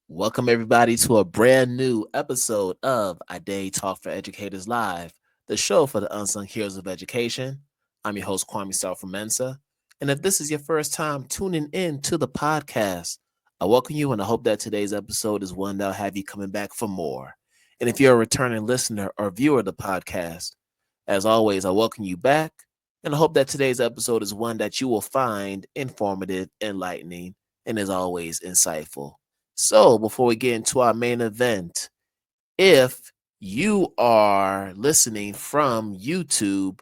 Welcome everybody to a brand new episode of Identity Talk for Educators Live, the show for the unsung heroes of education. I'm your host, Kwame Sarfo-Mensah. And if this is your first time tuning in to the podcast, I welcome you and I hope that today's episode is one that'll have you coming back for more. And if you're a returning listener or viewer of the podcast, as always, I welcome you back. And I hope that today's episode is one that you will find informative, enlightening, and as always, insightful. So, before we get into our main event, if you are listening from YouTube,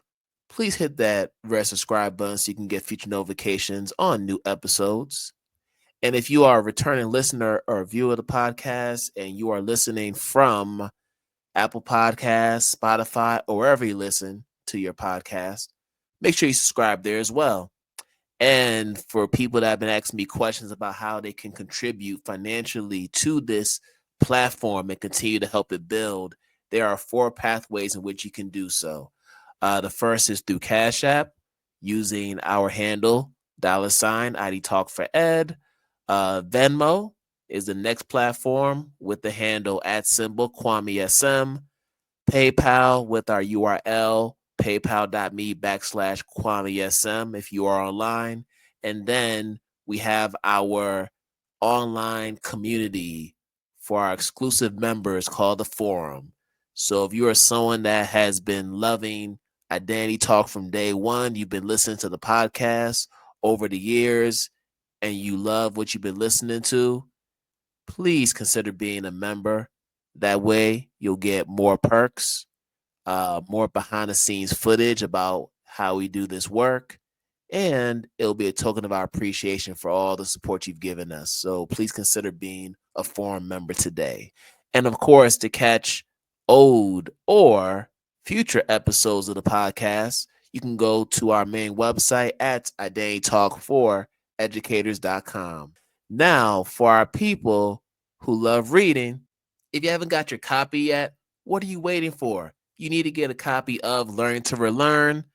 please hit that red subscribe button so you can get future notifications on new episodes. And if you are a returning listener or viewer of the podcast and you are listening from Apple Podcasts, Spotify, or wherever you listen to your podcast, make sure you subscribe there as well. And for people that have been asking me questions about how they can contribute financially to this platform and continue to help it build, there are 4 pathways in which you can do so. The first is through Cash App using our handle, $ IDTALK4ED. Venmo is the next platform with the handle @KwameSM. PayPal with our URL, paypal.me/KwameSM if you are online. And then we have our online community for our exclusive members called the Forum. So if you are someone that has been loving Identity Talk from day one, you've been listening to the podcast over the years, and you love what you've been listening to, please consider being a member. That way, you'll get more perks, more behind the scenes footage about how we do this work, and it'll be a token of our appreciation for all the support you've given us. So please consider being a forum member today. And of course, to catch old or future episodes of the podcast, you can go to our main website at identitytalk4educators.com. Now, for our people who love reading, if you haven't got your copy yet, what are you waiting for? You need to get a copy of Learn to Relearn,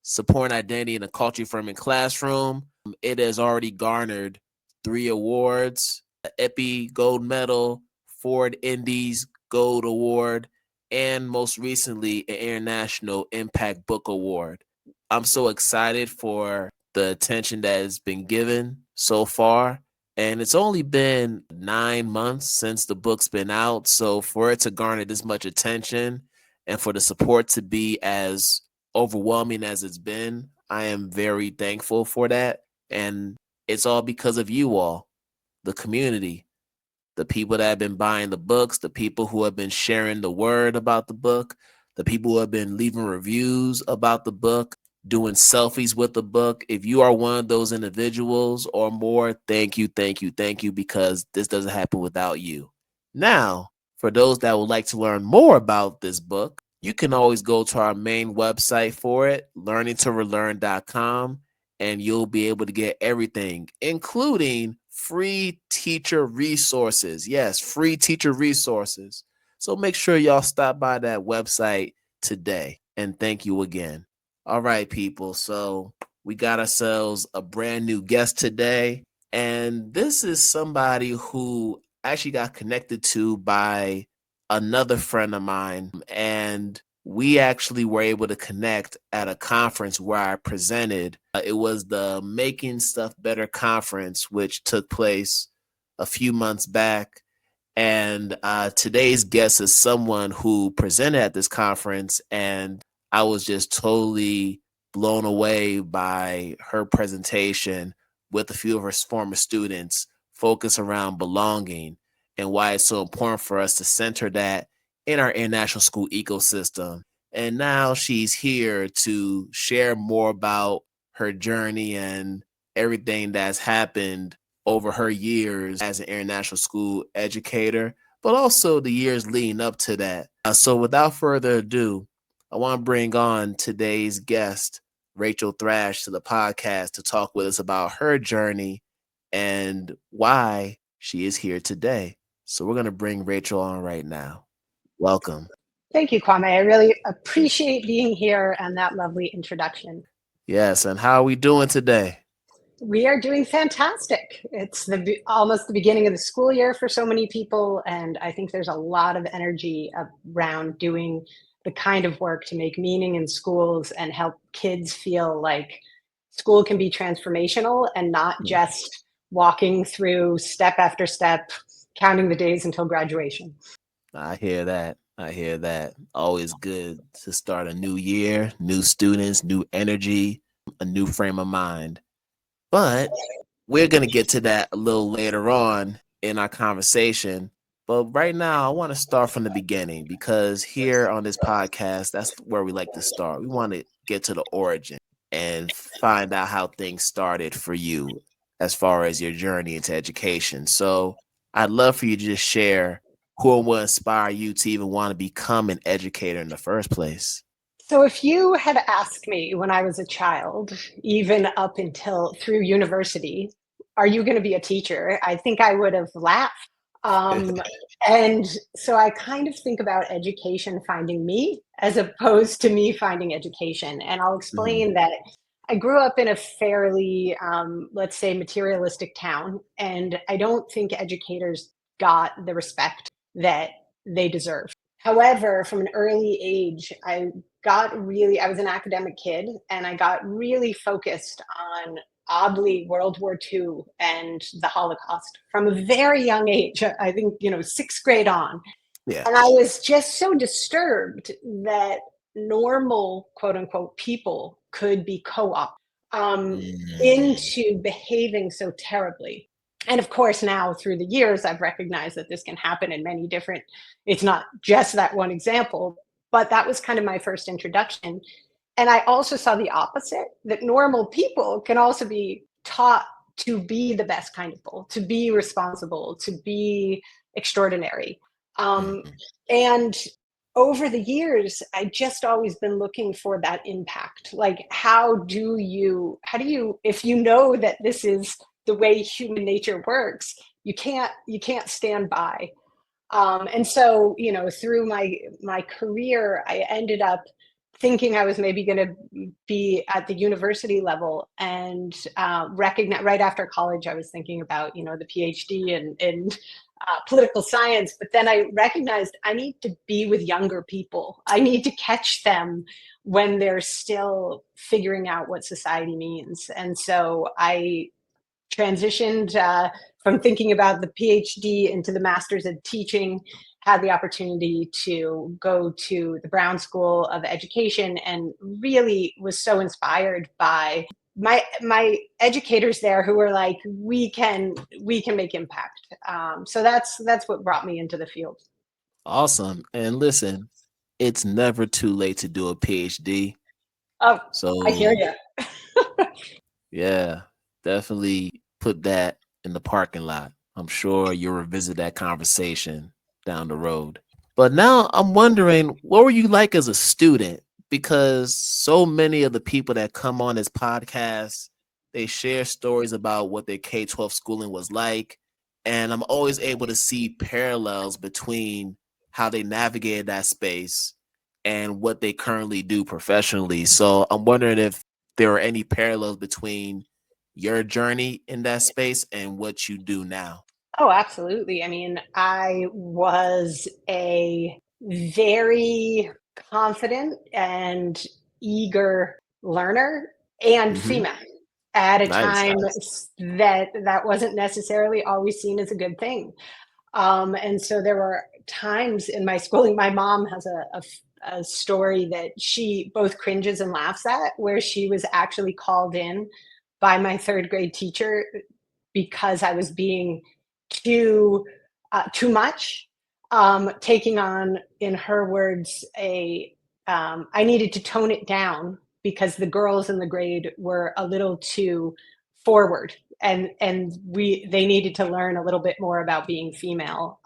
Supporting Identity in a Culture Affirming Classroom. It has already garnered 3 awards, EPI Gold Medal, Ford Indies Gold Award, and most recently, an International Impact Book Award. I'm so excited for the attention that has been given so far. And it's only been 9 months since the book's been out. So for it to garner this much attention and for the support to be as overwhelming as it's been, I am very thankful for that. And it's all because of you all, the community, the people that have been buying the books, the people who have been sharing the word about the book, the people who have been leaving reviews about the book, doing selfies with the book. If you are one of those individuals or more, thank you, thank you, thank you, because this doesn't happen without you. Now, for those that would like to learn more about this book, you can always go to our main website for it, learningtorelearn.com, and you'll be able to get everything, including free teacher resources. Yes, free teacher resources. So make sure y'all stop by that website today. And thank you again. All right, people. So we got ourselves a brand new guest today. And this is somebody who actually got connected to by another friend of mine. And we actually were able to connect at a conference where I presented. It was the Making Stuff Better conference, which took place a few months back. And today's guest is someone who presented at this conference, and I was just totally blown away by her presentation with a few of her former students, focus around belonging and why it's so important for us to center that in our international school ecosystem. And now she's here to share more about her journey and everything that's happened over her years as an international school educator, but also the years leading up to that. So without further ado, I want to bring on today's guest, Rachael Thrash, to the podcast to talk with us about her journey and why she is here today. So we're going to bring Rachael on right now. Welcome. Thank you, Kwame. I really appreciate being here and that lovely introduction. Yes, and how are we doing today? We are doing fantastic. It's almost the beginning of the school year for so many people, and I think there's a lot of energy around doing the kind of work to make meaning in schools and help kids feel like school can be transformational and not just walking through step after step, counting the days until graduation. I hear that. I hear that. Always good to start a new year, new students, new energy, a new frame of mind. But we're going to get to that a little later on in our conversation. But right now, I want to start from the beginning because here on this podcast, that's where we like to start. We want to get to the origin and find out how things started for you as far as your journey into education. So I'd love for you to just share who will inspire you to even want to become an educator in the first place. So, if you had asked me when I was a child, even up until through university, are you going to be a teacher? I think I would have laughed. Um, and so I kind of think about education finding me as opposed to me finding education. And I'll Mhm. explain that I grew up in a fairly, let's say, materialistic town, and I don't think educators got the respect that they deserve. However, from an early age, I was an academic kid and I got really focused on oddly World War II and the Holocaust from a very young age. I think, sixth grade on. Yeah. And I was just so disturbed that normal, quote unquote, people could be co opted Mm. into behaving so terribly. And of course, now through the years, I've recognized that this can happen in many different, it's not just that one example, but that was kind of my first introduction. And I also saw the opposite, that normal people can also be taught to be the best kind of people, to be responsible, to be extraordinary. Um, Mhm. and over the years, I just always been looking for that impact. Like, how do you, if you know that this is the way human nature works, you can't stand by. And so, through my career, I ended up thinking I was maybe going to be at the university level, and recognize right after college, I was thinking about the PhD in political science. But then I recognized I need to be with younger people. I need to catch them when they're still figuring out what society means. And so I transitioned from thinking about the PhD into the master's in teaching, had the opportunity to go to the Brown School of Education, and really was so inspired by my educators there who were like, we can make impact. So that's what brought me into the field. Awesome. And listen, it's never too late to do a PhD. Oh, I hear So, you. yeah, definitely put that in the parking lot. I'm sure you'll revisit that conversation down the road. But now I'm wondering, what were you like as a student? Because so many of the people that come on this podcast, they share stories about what their K-12 schooling was like. And I'm always able to see parallels between how they navigated that space and what they currently do professionally. So I'm wondering if there are any parallels between your journey in that space and what you do now. Oh, absolutely. I mean, I was a very confident and eager learner and Hmm. female at a Nice. time that wasn't necessarily always seen as a good thing. And so there were times in my schooling, my mom has a story that she both cringes and laughs at, where she was actually called in by my third grade teacher because I was being too much, taking on, in her words, a I needed to tone it down because the girls in the grade were a little too forward, and they needed to learn a little bit more about being female.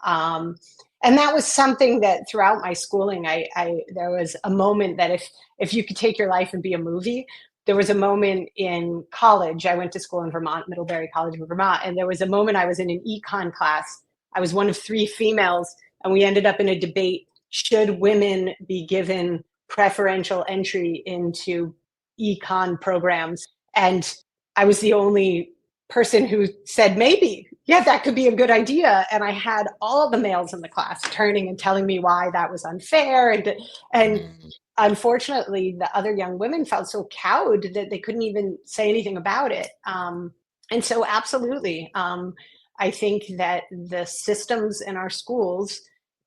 And that was something that throughout my schooling, I there was a moment that if you could take your life and be a movie, there was a moment in college. I went to school in Vermont, Middlebury College in Vermont, and there was a moment I was in an econ class. I was one of three females, and we ended up in a debate: should women be given preferential entry into econ programs? And I was the only person who said, maybe, yeah, that could be a good idea. And I had all the males in the class turning and telling me why that was unfair. And Mm. unfortunately, the other young women felt so cowed that they couldn't even say anything about it. And so, absolutely, I think that the systems in our schools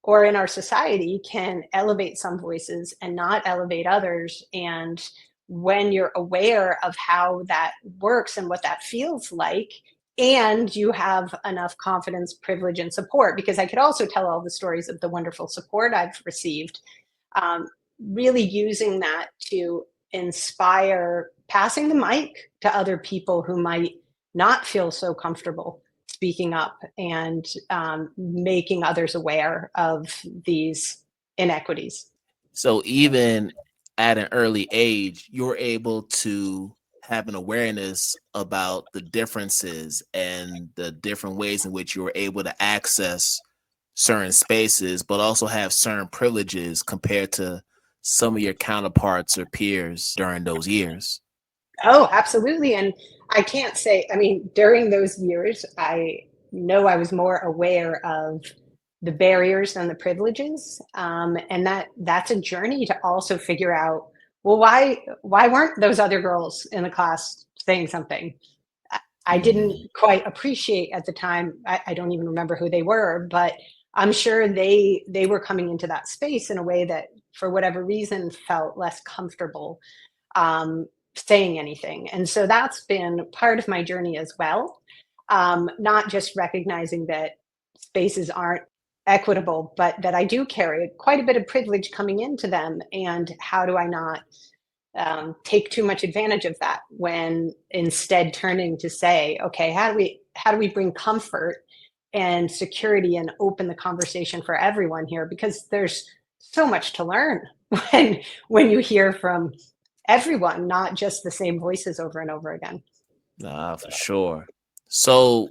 or in our society can elevate some voices and not elevate others. And when you're aware of how that works and what that feels like, and you have enough confidence, privilege, and support, because I could also tell all the stories of the wonderful support I've received, um, really using that to inspire passing the mic to other people who might not feel so comfortable speaking up and making others aware of these inequities. So even at an early age, you're able to have an awareness about the differences and the different ways in which you're able to access certain spaces, but also have certain privileges compared to some of your counterparts or peers during those years. Oh, absolutely. And I can't say, I mean, during those years, I know I was more aware of the barriers than the privileges. And that's a journey to also figure out, well, why weren't those other girls in the class saying something? I didn't Mm. quite appreciate at the time. I don't even remember who they were, but I'm sure they were coming into that space in a way that, for whatever reason, felt less comfortable um, saying anything. And so that's been part of my journey as well. Not just recognizing that spaces aren't equitable, but that I do carry quite a bit of privilege coming into them. And how do I not take too much advantage of that, when instead turning to say, okay, how do we bring comfort and security and open the conversation for everyone here, because there's so much to learn when you hear from everyone, not just the same voices over and over again. Nah, for sure. So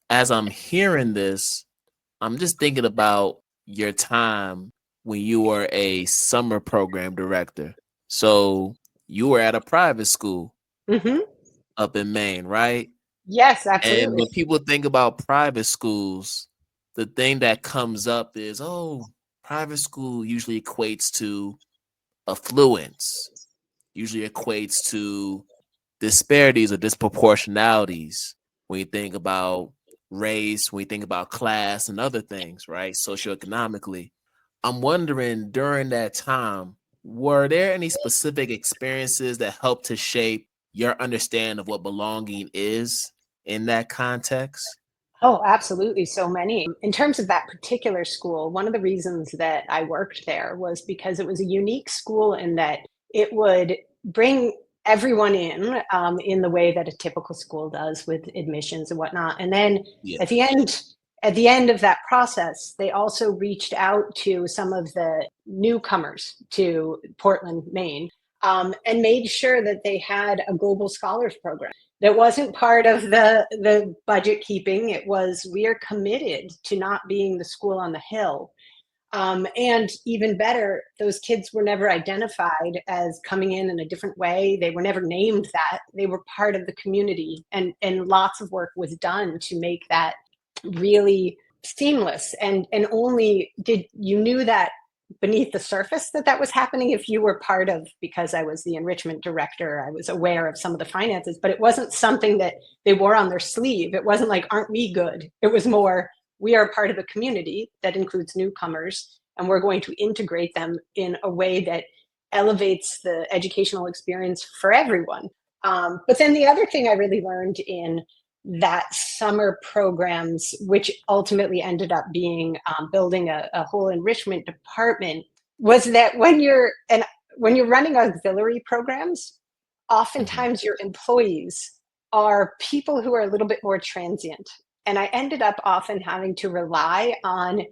as I'm hearing this, I'm just thinking about your time when you were a summer program director. So you were at a private school Hmm. up in Maine, right? Yes, And absolutely. when people think about private schools, the thing that comes up is, oh, private school usually equates to affluence, usually equates to disparities or disproportionalities when you think about race, when you think about class and other things, right? Socioeconomically. I'm wondering during that time, were there any specific experiences that helped to shape your understanding of what belonging is in that context? Oh, absolutely. So many. In terms of that particular school, one of the reasons that I worked there was because it was a unique school in that it would bring everyone in the way that a typical school does with admissions and whatnot. And then Yeah. at the end, at the end of that process, they also reached out to some of the newcomers to Portland, Maine, and made sure that they had a global scholars program that wasn't part of the budget keeping. It was, we are committed to not being the school on the hill. And even better, those kids were never identified as coming in a different way. They were never named that. They were part of the community, and lots of work was done to make that really seamless. And only did you knew that beneath the surface that that was happening if you were part of, because I was the enrichment director, I was aware of some of the finances, but it wasn't something that they wore on their sleeve. It wasn't like, aren't we good? It was more, we are part of a community that includes newcomers, and we're going to integrate them in a way that elevates the educational experience for everyone. But then the other thing I really learned in that summer programs, which ultimately ended up being building a whole enrichment department, was that when you're running auxiliary programs, Mhm. oftentimes your employees are people who are a little bit more transient. And I ended up often having to rely on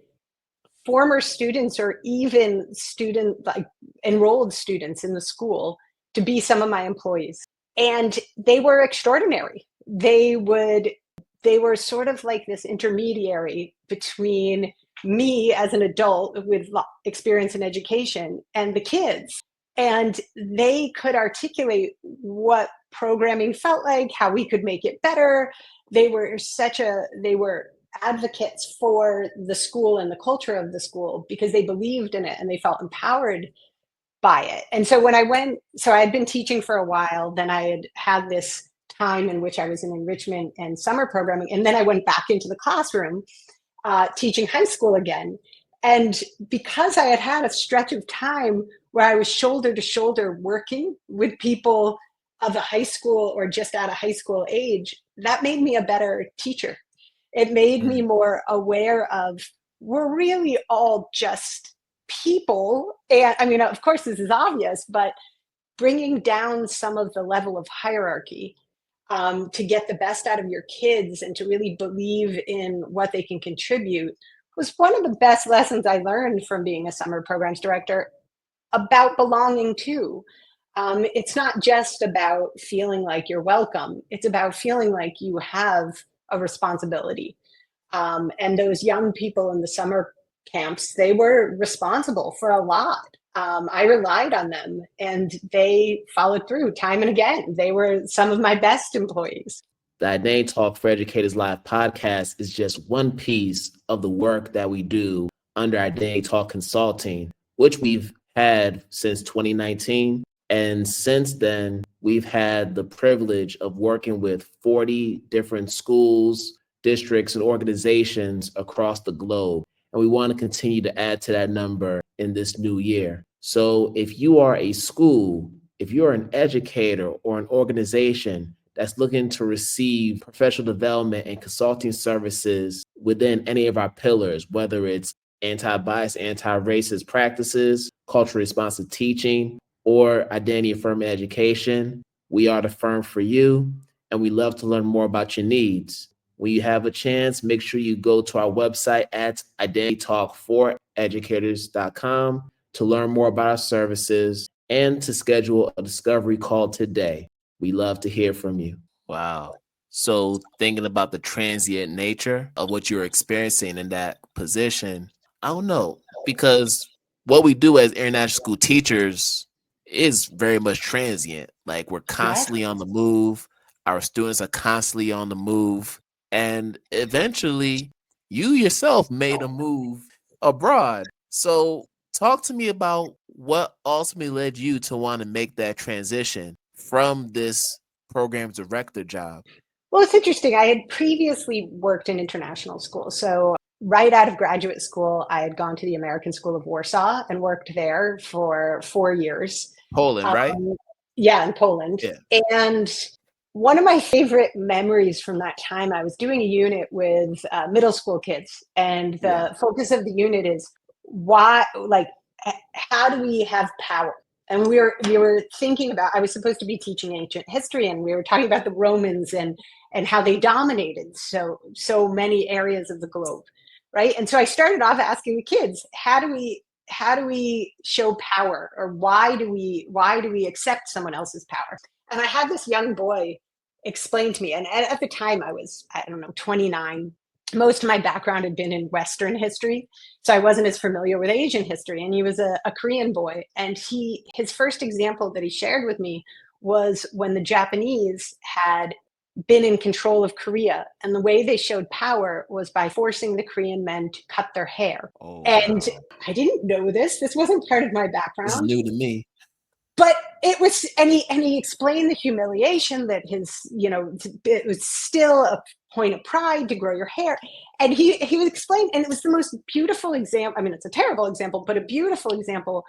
former students or even student like enrolled students in the school to be some of my employees. And they were extraordinary. They were sort of like this intermediary between me as an adult with experience in education and the kids. And they could articulate what programming felt like, how we could make it better. They were advocates for the school and the culture of the school because they believed in it and they felt empowered by it. And so I had been teaching for a while, then I had this time in which I was in enrichment and summer programming, and then I went back into the classroom teaching high school again. And because I had had a stretch of time where I was shoulder to shoulder working with people of a high school or just out of high school age, that made me a better teacher. It made me more aware of, we're really all just people. And I mean, of course, this is obvious, but bringing down some of the level of hierarchy to get the best out of your kids and to really believe in what they can contribute was one of the best lessons I learned from being a summer programs director about belonging too. It's not just about feeling like you're welcome. It's about feeling like you have a responsibility. And those young people in the summer camps, they were responsible for a lot. I relied on them and they followed through time and again. They were some of my best employees. The Identity Talk for Educators Live podcast is just one piece of the work that we do under Identity Talk Consulting, which we've had since 2019. And since then, we've had the privilege of working with 40 different schools, districts, and organizations across the globe. And we want to continue to add to that number in this new year. So if you are a school, if you're an educator or an organization that's looking to receive professional development and consulting services within any of our pillars, whether it's anti-bias, anti-racist practices, culturally responsive teaching, or identity-affirming education, we are the firm for you, and we love to learn more about your needs. When you have a chance, make sure you go to our website at identity-talk4educators.com to learn more about our services and to schedule a discovery call today. We love to hear from you. Wow. So thinking about the transient nature of what you're experiencing in that position, I don't know, because what we do as international school teachers is very much transient. Like we're constantly on the move. Our students are constantly on the move. And eventually you yourself made a move abroad. So talk to me about what ultimately led you to want to make that transition from this program director job. Well, it's interesting. I had previously worked in international school. So right out of graduate school, I had gone to the American School of Warsaw and worked there for 4 years. Poland, right? Yeah, in Poland. Yeah. And one of my favorite memories from that time, I was doing a unit with middle school kids. And the focus of the unit is how do we have power? And we were thinking about, I was supposed to be teaching ancient history, and we were talking about the Romans and how they dominated so many areas of the globe, right? And so I started off asking the kids, how do we show power, or why do we accept someone else's power? And I had this young boy explain to me, and at the time I was, I don't know, 29. Most of my background had been in Western history, so I wasn't as familiar with Asian history. And he was a Korean boy, and his first example that he shared with me was when the Japanese had been in control of Korea, and the way they showed power was by forcing the Korean men to cut their hair. Oh, and wow. I didn't know this. This wasn't part of my background. This is new to me. But it was, and he explained the humiliation that it was still a point of pride to grow your hair. And he would explain, and it was the most beautiful example. I mean, it's a terrible example, but a beautiful example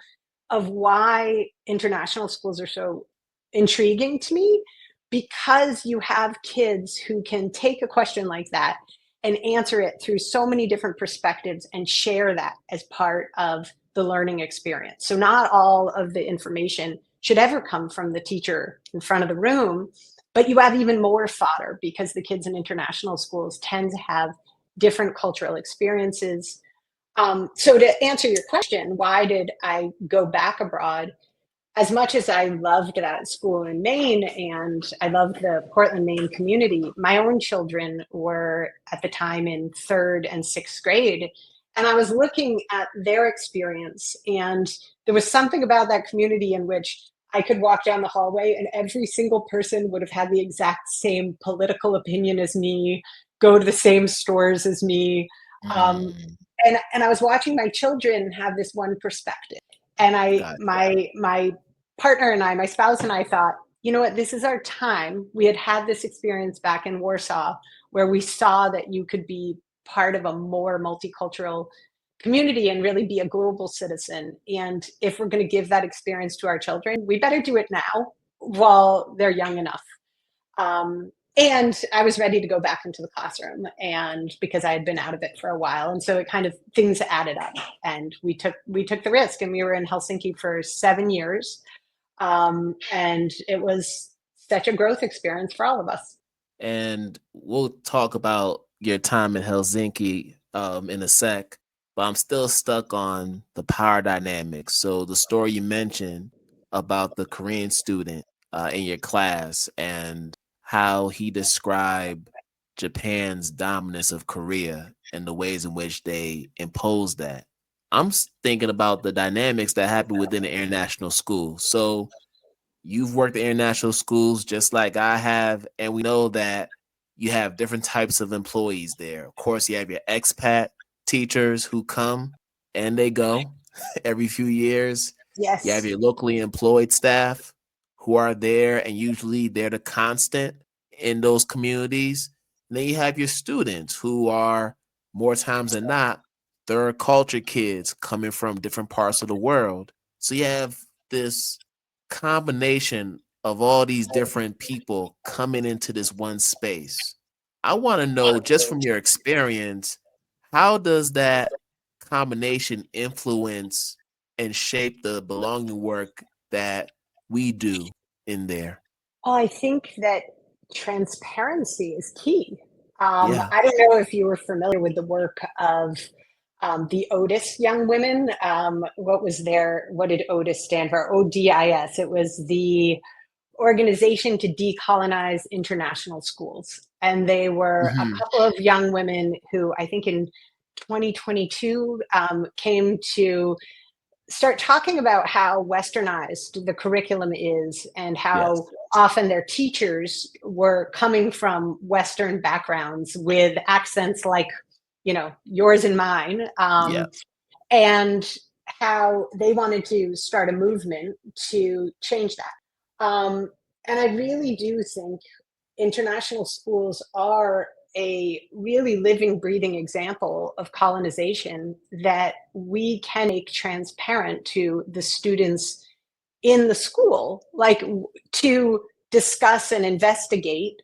of why international schools are so intriguing to me, because you have kids who can take a question like that and answer it through so many different perspectives and share that as part of the learning experience. So not all of the information should ever come from the teacher in front of the room, but you have even more fodder because the kids in international schools tend to have different cultural experiences. So to answer your question, why did I go back abroad? As much as I loved that school in Maine and I loved the Portland, Maine community, my own children were at the time in 3rd and 6th grade. And I was looking at their experience, and there was something about that community in which I could walk down the hallway and every single person would have had the exact same political opinion as me, go to the same stores as me. Um, Mm, and I was watching my children have this one perspective. And gotcha. my partner and I, my spouse and I thought, you know what, this is our time. We had had this experience back in Warsaw where we saw that you could be part of a more multicultural community and really be a global citizen. And if we're going to give that experience to our children, we better do it now while they're young enough. And I was ready to go back into the classroom, and because I had been out of it for a while, and so it kind of things added up, and we took the risk, and we were in Helsinki for 7 years, and it was such a growth experience for all of us. And we'll talk about your time in Helsinki in a sec, but I'm still stuck on the power dynamics. So the story you mentioned about the Korean student in your class and how he described Japan's dominance of Korea and the ways in which they imposed that. Thinking about the dynamics that happen within the international school. So you've worked in international schools just like I have, and we know that you have different types of employees there. Of course, you have your expat teachers who come and they go every few years. You have Yes. your locally employed staff who are there, and usually they're the constant in those communities. And then you have your students who are more times than not third culture kids coming from different parts of the world. So you have this combination of all these different people coming into this one space. I want to know, just from your experience, how does that combination influence and shape the belonging work that we do in there? Well, I think that transparency is key. Yeah. I don't know if you were familiar with the work of the Otis young women. What did Otis stand for? ODIS. It was the Organization to Decolonize International Schools. And they were a Hmm. couple of young women who I think in 2022 came to start talking about how westernized the curriculum is and how Yes. often their teachers were coming from Western backgrounds with accents like, yours and mine, Yeah. and how they wanted to start a movement to change that. And I really do think international schools are a really living, breathing example of colonization that we can make transparent to the students in the school, like to discuss and investigate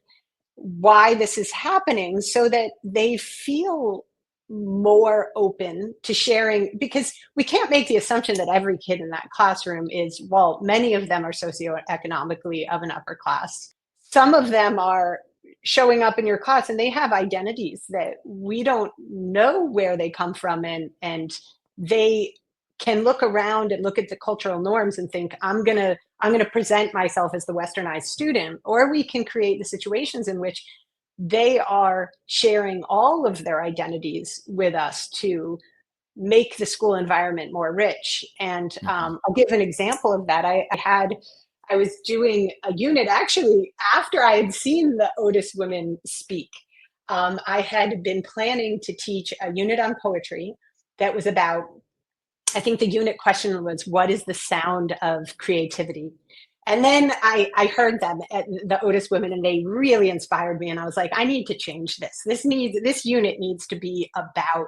why this is happening so that they feel more open to sharing, because we can't make the assumption that every kid in that classroom is, well, many of them are socioeconomically of an upper class. Some of them are showing up in your class and they have identities that we don't know where they come from, and they can look around and look at the cultural norms and think, I'm going to present myself as the westernized student. Or we can create the situations in which they are sharing all of their identities with us to make the school environment more rich. And Hmm. I'll give an example of that. I was doing a unit actually after I had seen the Otis women speak. I had been planning to teach a unit on poetry that was about, I think the unit question was, what is the sound of creativity? And then I heard them at the Otis women, and they really inspired me. And I was like, I need to change this. This unit needs to be about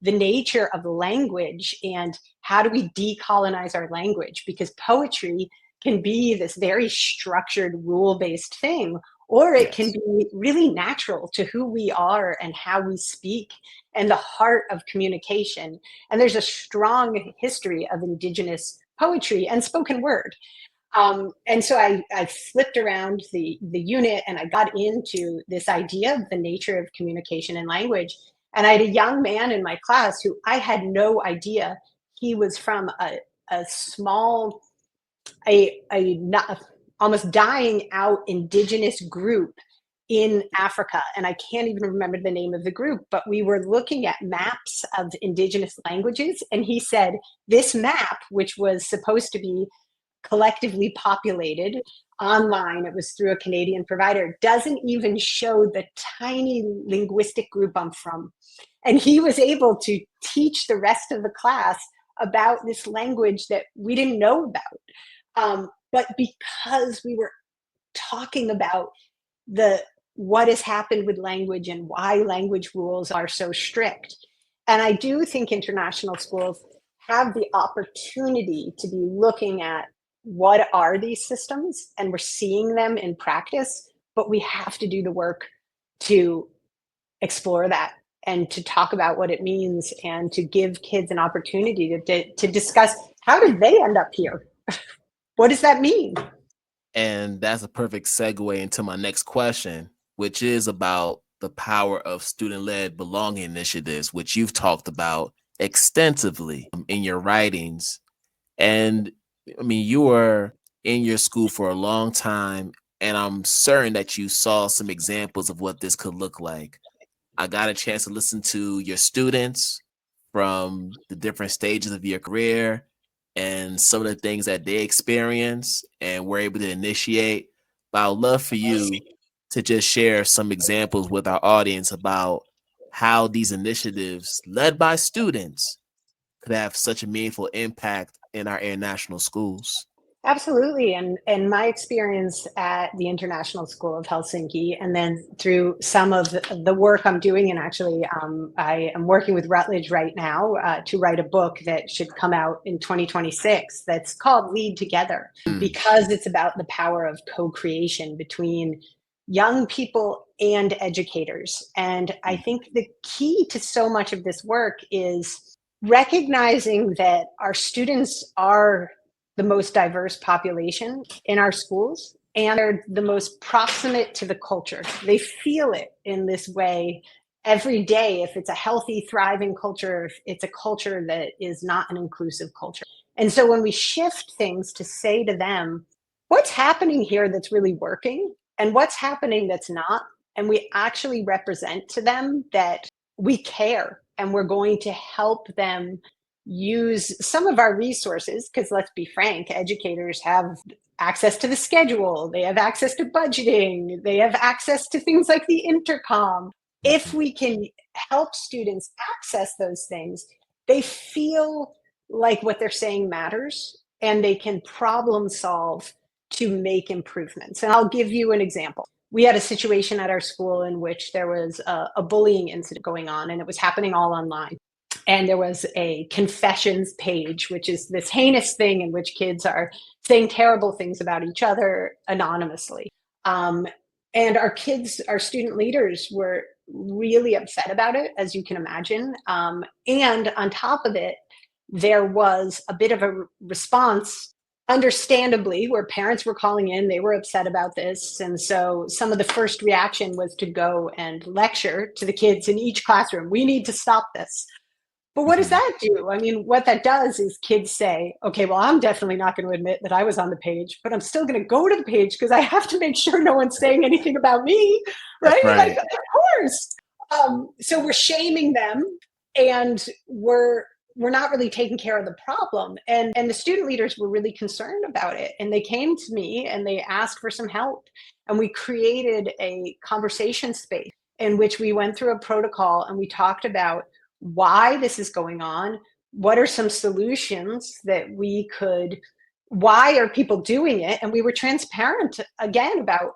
the nature of language and how do we decolonize our language, because poetry can be this very structured, rule-based thing, or it can Yes. be really natural to who we are and how we speak and the heart of communication. And there's a strong history of indigenous poetry and spoken word. And so I flipped around the unit and I got into this idea of the nature of communication and language. And I had a young man in my class who I had no idea he was from a small, a not, almost dying out indigenous group in Africa, and I can't even remember the name of the group, but we were looking at maps of indigenous languages. And he said, this map, which was supposed to be collectively populated online, it was through a Canadian provider, doesn't even show the tiny linguistic group I'm from. And he was able to teach the rest of the class about this language that we didn't know about. But because we were talking about what has happened with language and why language rules are so strict. And I do think international schools have the opportunity to be looking at what are these systems, and we're seeing them in practice, but we have to do the work to explore that and to talk about what it means and to give kids an opportunity to discuss, how did they end up here? What does that mean? And that's a perfect segue into my next question, which is about the power of student-led belonging initiatives, which you've talked about extensively in your writings. And I mean, you were in your school for a long time, and I'm certain that you saw some examples of what this could look like. I got a chance to listen to your students from the different stages of your career and some of the things that they experience and were able to initiate. But I'd love for you to just share some examples with our audience about how these initiatives led by students could have such a meaningful impact in our international schools. Absolutely. And my experience at the International School of Helsinki, and then through some of the work I'm doing, and actually I am working with Routledge right now to write a book that should come out in 2026 that's called Lead Together, because it's about the power of co-creation between young people and educators. And I think the key to so much of this work is recognizing that our students are the most diverse population in our schools, and they're the most proximate to the culture. They feel it in this way every day. If it's a healthy, thriving culture, if it's a culture that is not an inclusive culture. And so when we shift things to say to them, what's happening here that's really working and what's happening that's not, and we actually represent to them that we care and we're going to help them use some of our resources, because let's be frank, educators have access to the schedule, they have access to budgeting, they have access to things like the intercom. If we can help students access those things, they feel like what they're saying matters and they can problem solve to make improvements. And I'll give you an example. We had a situation at our school in which there was a bullying incident going on, and it was happening all online. And there was a confessions page, which is this heinous thing in which kids are saying terrible things about each other anonymously. And our student leaders were really upset about it, as you can imagine. And on top of it, there was a bit of a response, understandably, where parents were calling in, they were upset about this. And so some of the first reaction was to go and lecture to the kids in each classroom, we need to stop this. But what does that do? I mean, what that does is kids say, okay, well, I'm definitely not going to admit that I was on the page, but I'm still going to go to the page because I have to make sure no one's saying anything about me, right? Right. Like, of course. So we're shaming them, and we're not really taking care of the problem. And the student leaders were really concerned about it. And they came to me and they asked for some help. And we created a conversation space in which we went through a protocol and we talked about why this is going on, what are some solutions that we could, why are people doing it? And we were transparent again about,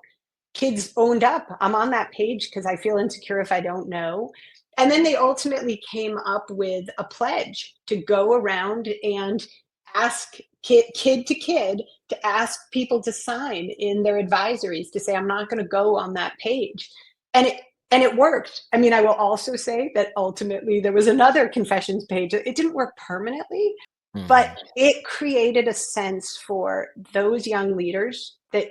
kids owned up, I'm on that page because I feel insecure if I don't know. And then they ultimately came up with a pledge to go around and ask kid to kid to ask people to sign in their advisories to say, I'm not going to go on that page. And it worked. I mean, I will also say that ultimately there was another confessions page. It didn't work permanently, but it created a sense for those young leaders that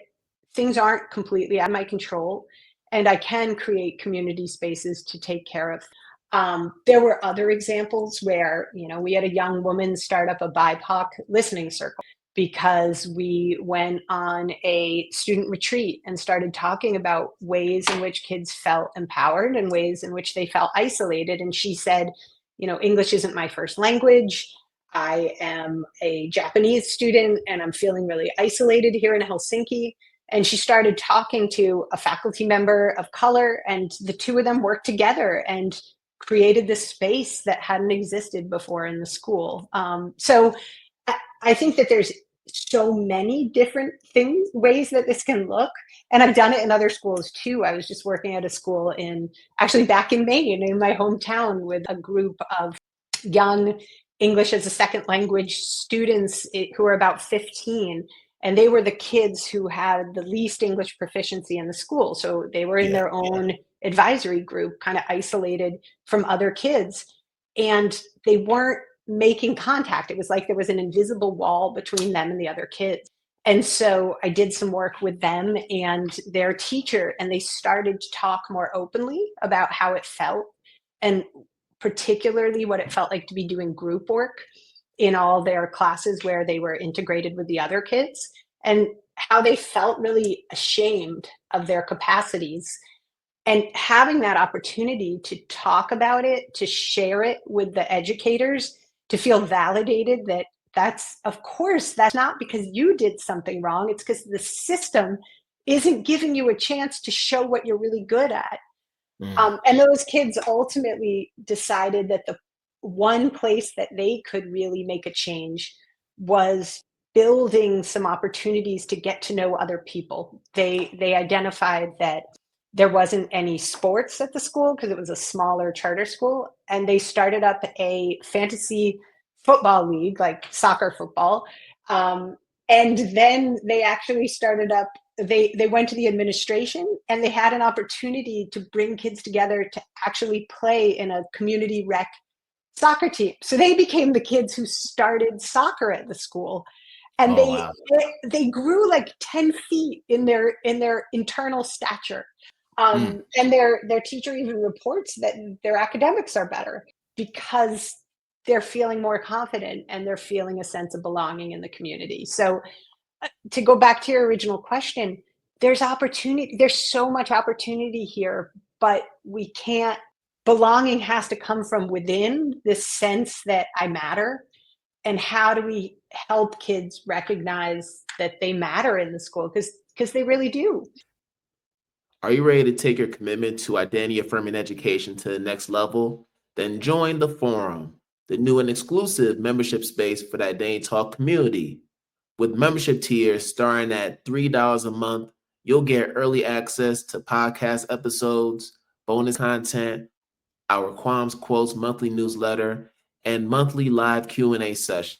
things aren't completely out of my control, and I can create community spaces to take care of. There were other examples where, we had a young woman start up a BIPOC listening circle. because we went on a student retreat and started talking about ways in which kids felt empowered and ways in which they felt isolated. And she said, English isn't my first language. I am a Japanese student and I'm feeling really isolated here in Helsinki. And she started talking to a faculty member of color, and the two of them worked together and created this space that hadn't existed before in the school. So I think that there's so many different ways that this can look. And I've done it in other schools too. I was just working at a school actually back in Maine, in my hometown, with a group of young English as a second language students who are about 15. And they were the kids who had the least English proficiency in the school. So they were in their own advisory group, kind of isolated from other kids. And they weren't making contact. It was like there was an invisible wall between them and the other kids. And so I did some work with them and their teacher, and they started to talk more openly about how it felt, and particularly what it felt like to be doing group work in all their classes where they were integrated with the other kids, and how they felt really ashamed of their capacities. And having that opportunity to talk about it, to share it with the educators, to feel validated that of course, that's not because you did something wrong. It's because the system isn't giving you a chance to show what you're really good at. And those kids ultimately decided that the one place that they could really make a change was building some opportunities to get to know other people. They identified that there wasn't any sports at the school because it was a smaller charter school, and they started up a fantasy football league, like soccer football. And then they actually started up, they went to the administration and they had an opportunity to bring kids together to actually play in a community rec soccer team. So they became the kids who started soccer at the school. And they grew like 10 feet in their internal stature. And their teacher even reports that their academics are better because they're feeling more confident and they're feeling a sense of belonging in the community. So to go back to your original question, there's opportunity. There's so much opportunity here, but belonging has to come from within, this sense that I matter. And how do we help kids recognize that they matter in the school? Because they really do. Are you ready to take your commitment to identity affirming education to the next level? Then join the forum, the new and exclusive membership space for the Identity Talk community. With membership tiers starting at $3 a month, you'll get early access to podcast episodes, bonus content, our Quam's Quotes monthly newsletter, and monthly live Q&A sessions.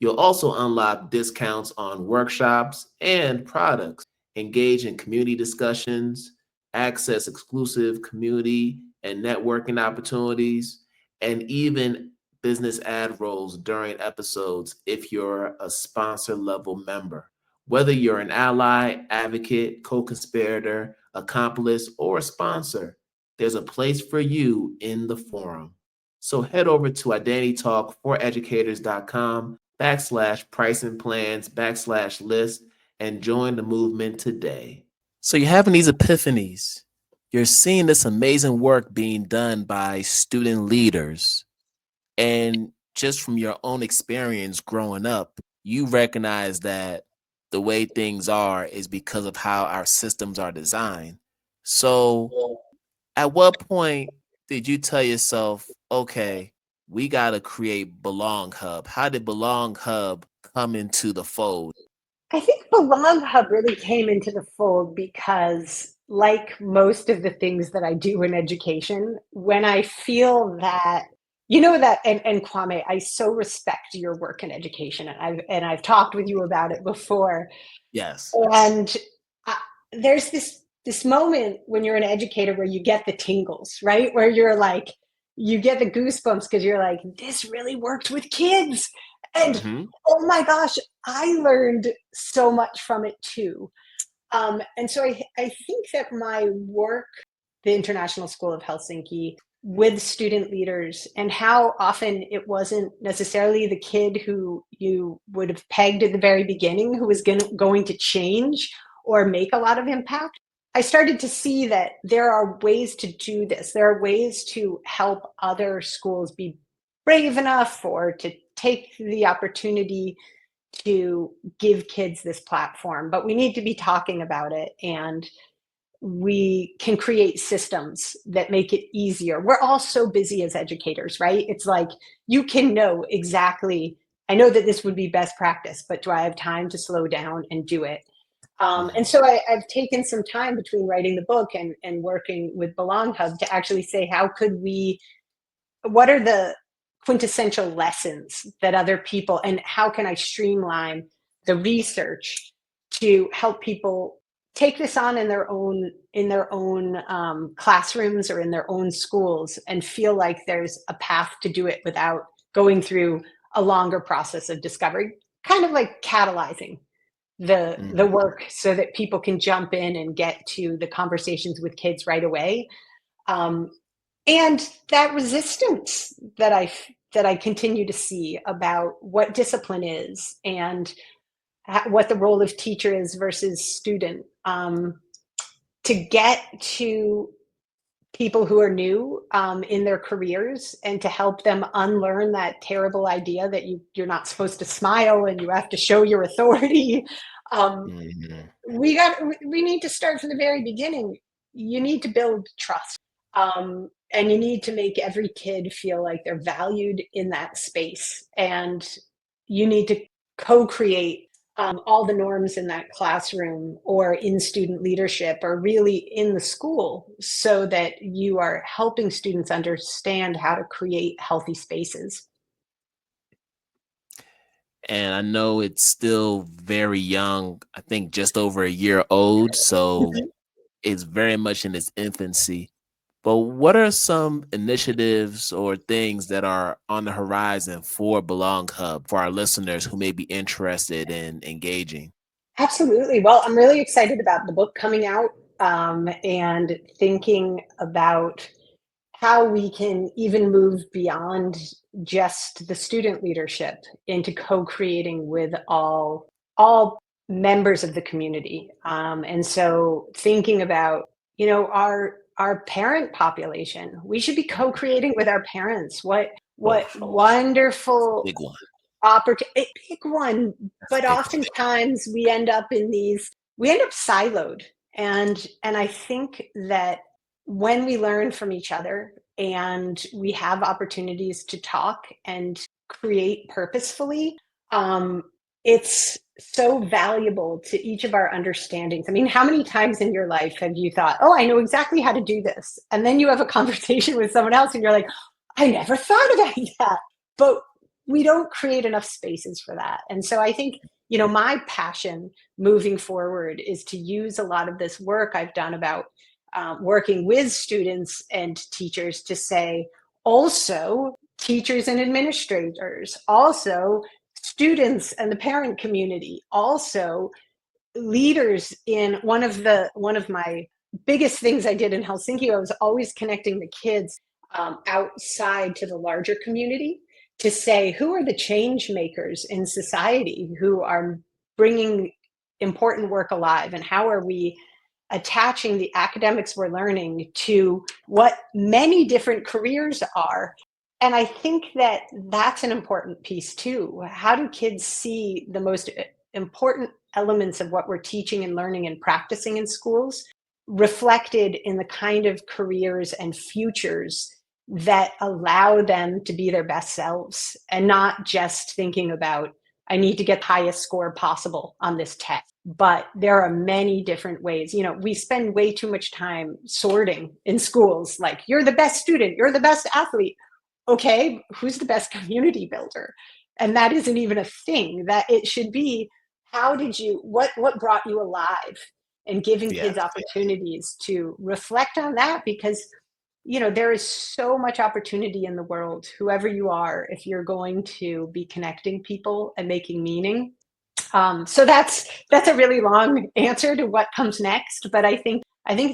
You'll also unlock discounts on workshops and products, engage in community discussions, access exclusive community and networking opportunities, and even business ad roles during episodes if you're a sponsor level member. Whether you're an ally, advocate, co-conspirator, accomplice, or a sponsor, there's a place for you in the forum. So head over to identitytalk4educators.com/pricing plans/list and join the movement today. So you're having these epiphanies. You're seeing this amazing work being done by student leaders. And just from your own experience growing up, you recognize that the way things are is because of how our systems are designed. So at what point did you tell yourself, okay, we got to create Belong Hub? How did Belong Hub come into the fold? I think Belong Hub really came into the fold because, like most of the things that I do in education, when I feel that, and Kwame, I so respect your work in education, and I've talked with you about it before. Yes. And there's this moment when you're an educator where you get the tingles, right? Where you're like, you get the goosebumps because you're like, this really worked with kids. And oh my gosh, I learned so much from it too. And so I think that my work, the International School of Helsinki, with student leaders, and how often it wasn't necessarily the kid who you would have pegged at the very beginning who was going to change or make a lot of impact. I started to see that there are ways to do this. There are ways to help other schools be brave enough or to take the opportunity to give kids this platform. But we need to be talking about it, and we can create systems that make it easier. We're all so busy as educators, right? It's like you can know exactly, I know that this would be best practice, but do I have time to slow down and do it? And so I've taken some time between writing the book and working with Belong Hub to actually say, how could we, what are the quintessential lessons that other people, and how can I streamline the research to help people take this on in their own classrooms or in their own schools and feel like there's a path to do it without going through a longer process of discovery, kind of like catalyzing the work so that people can jump in and get to the conversations with kids right away. And that resistance that I continue to see about what discipline is and what the role of teacher is versus student, to get to people who are new in their careers and to help them unlearn that terrible idea that you're not supposed to smile and you have to show your authority. We need to start from the very beginning. You need to build trust. And you need to make every kid feel like they're valued in that space. And you need to co-create all the norms in that classroom or in student leadership or really in the school so that you are helping students understand how to create healthy spaces. And I know it's still very young, I think just over a year old. So it's very much in its infancy. But what are some initiatives or things that are on the horizon for Belong Hub for our listeners who may be interested in engaging? Absolutely. Well, I'm really excited about the book coming out, and thinking about how we can even move beyond just the student leadership into co-creating with all members of the community. And so thinking about, our parent population, we should be co-creating with our parents. What wonderful Big one. opportunity, big one. That's But a big one. oftentimes we end up siloed. And I think that when we learn from each other and we have opportunities to talk and create purposefully, it's so valuable to each of our understandings. I mean, how many times in your life have you thought, oh, I know exactly how to do this? And then you have a conversation with someone else and you're like, I never thought about that. But we don't create enough spaces for that. And so I think, my passion moving forward is to use a lot of this work I've done about working with students and teachers to say, also teachers and administrators, also students and the parent community, also leaders. In one of my biggest things I did in Helsinki, I was always connecting the kids outside to the larger community to say, who are the change makers in society who are bringing important work alive, and how are we attaching the academics we're learning to what many different careers are. And I think that that's an important piece too. How do kids see the most important elements of what we're teaching and learning and practicing in schools reflected in the kind of careers and futures that allow them to be their best selves, and not just thinking about, I need to get the highest score possible on this test. But there are many different ways. We spend way too much time sorting in schools, like, you're the best student, you're the best athlete. Okay, who's the best community builder? And that isn't even a thing. That it should be, what brought you alive? And giving Yeah. kids opportunities to reflect on that, because there is so much opportunity in the world, whoever you are, if you're going to be connecting people and making meaning. So that's a really long answer to what comes next, but I think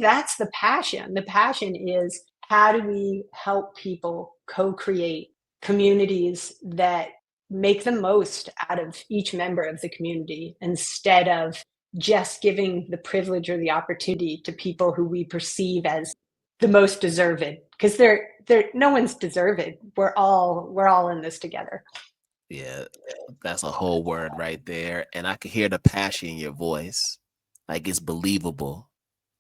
that's the passion. The passion is, how do we help people co-create communities that make the most out of each member of the community instead of just giving the privilege or the opportunity to people who we perceive as the most deserved, because they're no one's deserved. We're all in this together. Yeah, that's a whole word right there. And I can hear the passion in your voice. Like it's believable.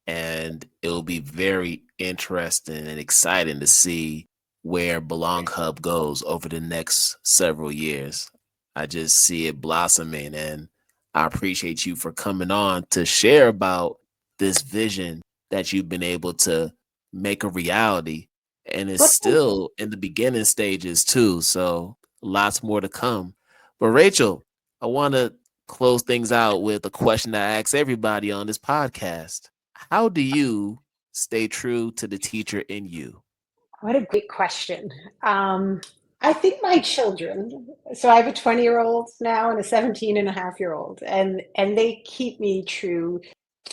And it'll be very interesting and exciting to see where Belong Hub goes over the next several years. I just see it blossoming, and I appreciate you for coming on to share about this vision that you've been able to make a reality, and it's Well, thank you. still in the beginning stages too. So lots more to come. But Rachel, I want to close things out with a question I ask everybody on this podcast. How do you stay true to the teacher in you? What a great question. Um, I think my children, so I have a 20-year-old now and a 17-and-a-half-year-old, and they keep me true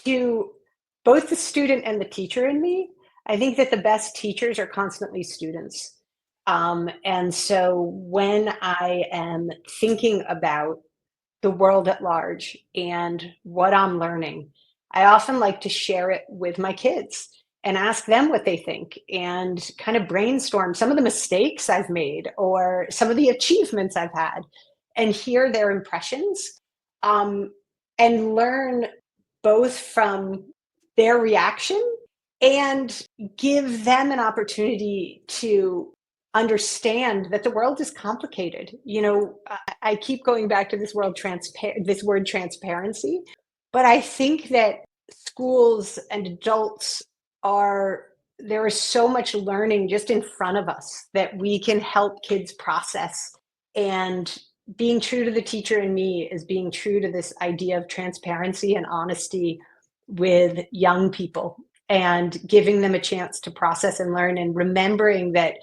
to both the student and the teacher in me. I think that the best teachers are constantly students. And so when I am thinking about the world at large and what I'm learning, I often like to share it with my kids and ask them what they think and kind of brainstorm some of the mistakes I've made or some of the achievements I've had and hear their impressions, um, and learn both from their reaction and give them an opportunity to understand that the world is complicated. I keep going back to this word transparency, but I think that schools and adults are there is so much learning just in front of us that we can help kids process. And being true to the teacher in me is being true to this idea of transparency and honesty with young people and giving them a chance to process and learn, and remembering that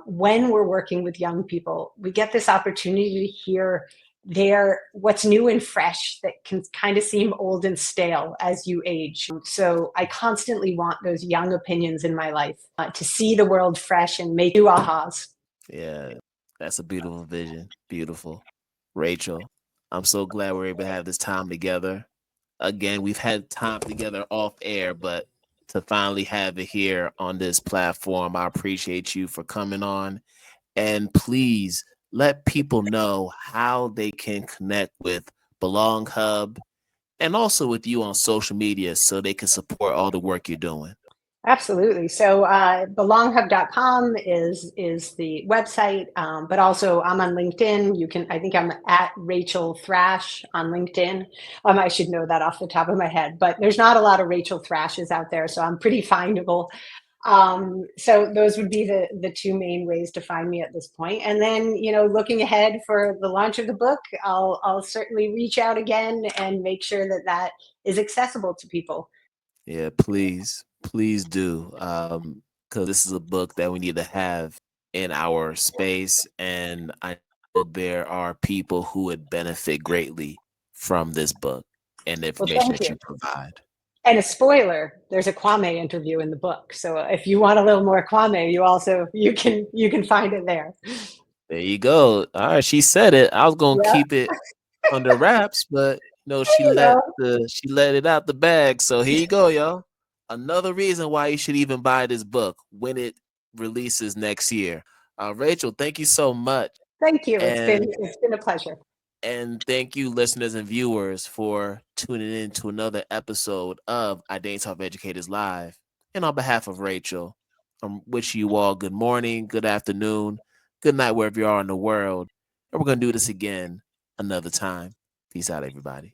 when we're working with young people, we get this opportunity to hear their what's new and fresh that can kind of seem old and stale as you age. So I constantly want those young opinions in my life, to see the world fresh and make new ahas. Yeah, that's a beautiful vision. Beautiful. Rachel, I'm so glad we're able to have this time together. Again, we've had time together off air, but to finally have it here on this platform, I appreciate you for coming on. And please let people know how they can connect with Belong Hub and also with you on social media so they can support all the work you're doing. Absolutely. So belonghub.com is the website, but also I'm on LinkedIn. I think I'm at Rachael Thrash on LinkedIn. I should know that off the top of my head, but there's not a lot of Rachael Thrashes out there, so I'm pretty findable. So those would be the two main ways to find me at this point. And then, looking ahead for the launch of the book, I'll certainly reach out again and make sure that that is accessible to people. Yeah, please do. Because this is a book that we need to have in our space, and I know there are people who would benefit greatly from this book and the Well, information thank that you. you provide. And a spoiler, there's a Kwame interview in the book. So if you want a little more Kwame, you can find it there. There you go. All right, she said it. I was gonna Yeah, keep it under wraps, but there you go. she let it out the bag. So here you go, y'all. Another reason why you should even buy this book when it releases next year. Rachel, thank you so much. Thank you. And It's been a pleasure. thank you, listeners and viewers, for tuning in to another episode of Identity Educators Live. And on behalf of Rachel, I'm wishing you all good morning, good afternoon, good night, wherever you are in the world. And we're going to do this again another time. Peace out, everybody.